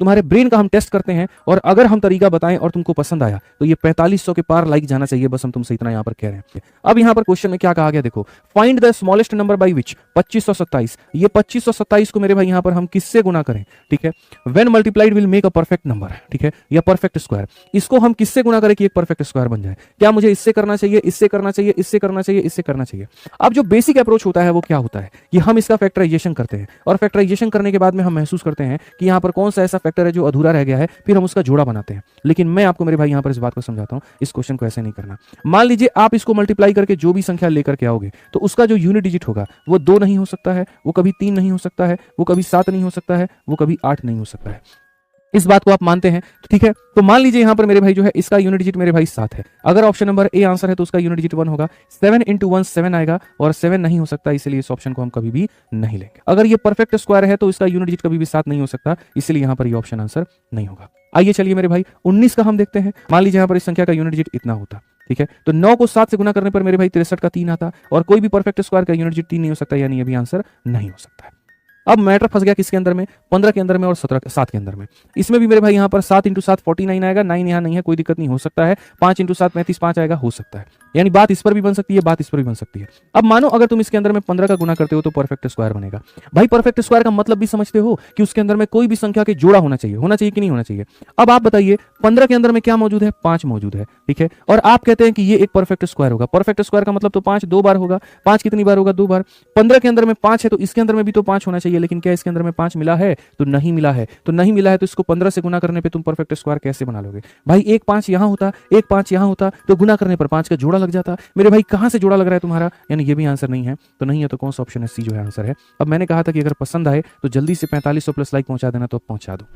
तुम्हारे ब्रेन का हम टेस्ट करते हैं, और अगर हम तरीका बताएं और तुमको पसंद आया तो ये 4500 के पार लाइक जाना चाहिए, बस हम तुमसे इतना यहां पर कह रहे हैं। अब यहां पर क्वेश्चन में क्या कहा गया देखो, find the smallest number by which 2527। ये 2527 को मेरे भाई यहां पर हम किससे गुना करें, ठीक है, when multiplied will make a perfect number, ठीक है, या परफेक्ट स्क्वायर। इसको हम किससे गुना करें कि एक परफेक्ट स्क्वायर बन जाए? क्या मुझे इससे करना चाहिए, इससे करना चाहिए, इससे करना चाहिए, इससे करना चाहिए? अब जो बेसिक अप्रोच होता है वो क्या होता है कि हम इसका फैक्टराइजेशन करते हैं, और फैक्टराइजेशन करने के बाद में हम महसूस करते हैं कि यहां पर कौन सा ऐसा फैक्टर है जो अधूरा रह गया है, फिर हम उसका जोड़ा बनाते हैं। लेकिन मैं आपको मेरे भाई यहां पर इस बात को समझाता हूं, इस क्वेश्चन को ऐसे नहीं करना। मान लीजिए आप इसको मल्टीप्लाई करके जो भी संख्या लेकर के आओगे तो उसका जो यूनिट डिजिट होगा वो 2 नहीं हो सकता है, वो कभी 3 नहीं हो सकता है, वो कभी 7 नहीं हो सकता है, वो कभी 8 नहीं हो सकता है। इस बात को आप मानते हैं, ठीक है? तो मान लीजिए यहां पर मेरे भाई जो है इसका यूनिट डिजिट मेरे भाई 7 है। अगर ऑप्शन नंबर ए आंसर है तो उसका यूनिट डिजिट 1 होगा। 7 × 1 7 आएगा, और 7 नहीं हो सकता, इसलिए इस ऑप्शन को हम कभी भी नहीं लेंगे। अगर ये परफेक्ट स्क्वायर है तो इसका यूनिट डिजिट कभी भी 7 नहीं हो सकता, इसलिए यहां पर ये ऑप्शन आंसर नहीं होगा। आइए चलिए मेरे भाई 19 का हम देखते हैं। मान लीजिए यहां पर इस संख्या का यूनिट डिजिट इतना होता, ठीक है, तो 9 को 7 से गुना करने पर मेरे भाई 63 का 3 आता, और कोई भी परफेक्ट स्क्वायर का यूनिट डिजिट 3 नहीं हो सकता, यानी ये भी आंसर नहीं हो सकता है। अब मैटर फंस गया किसके अंदर में, 15 के अंदर में और 7 के अंदर में। इसमें भी मेरे भाई यहां पर 7 × 7 49 आएगा, 9 यहां नहीं है, कोई दिक्कत नहीं, हो सकता है। 5 × 7 35 5 आएगा, हो सकता है। यानी बात इस पर भी बन सकती है, बात इस पर भी बन सकती है। अब मानो अगर तुम इसके अंदर में 15 का गुना करते हो तो परफेक्ट स्क्वायर बनेगा। भाई परफेक्ट स्क्वायर का मतलब भी समझते हो कि उसके अंदर में कोई भी संख्या के जोड़ा होना चाहिए कि नहीं होना चाहिए? अब आप बताइए 15 के अंदर में क्या मौजूद है, 5 मौजूद है, ठीक है, और आप कहते हैं कि ये एक परफेक्ट स्क्वायर होगा। परफेक्ट स्क्वायर का मतलब तो 5 2 बार होगा। 5 कितनी बार होगा? 2 बार। 15 के अंदर में 5 है तो इसके अंदर में भी तो 5 होना चाहिए, लेकिन क्या इसके अंदर में 5 मिला है? तो नहीं मिला है। तो नहीं मिला है तो इसको 15 से गुना करने पे तुम परफेक्ट स्क्वायर कैसे बना लोगे? भाई एक 5 यहां होता, एक 5 यहां होता, तो गुना करने पर 5 का जोड़ा लग जाता। मेरे भाई कहां से जोड़ा लग रहा है तुम्हारा? यानी ये भी आंसर नहीं है। तो नहीं है तो कौन सा ऑप्शन है? सी जो है आंसर है। अब मैंने कहा था कि अगर पसंद आए तो जल्दी से 4500 प्लस लाइक पहुंचा देना, तो पहुंचा दो।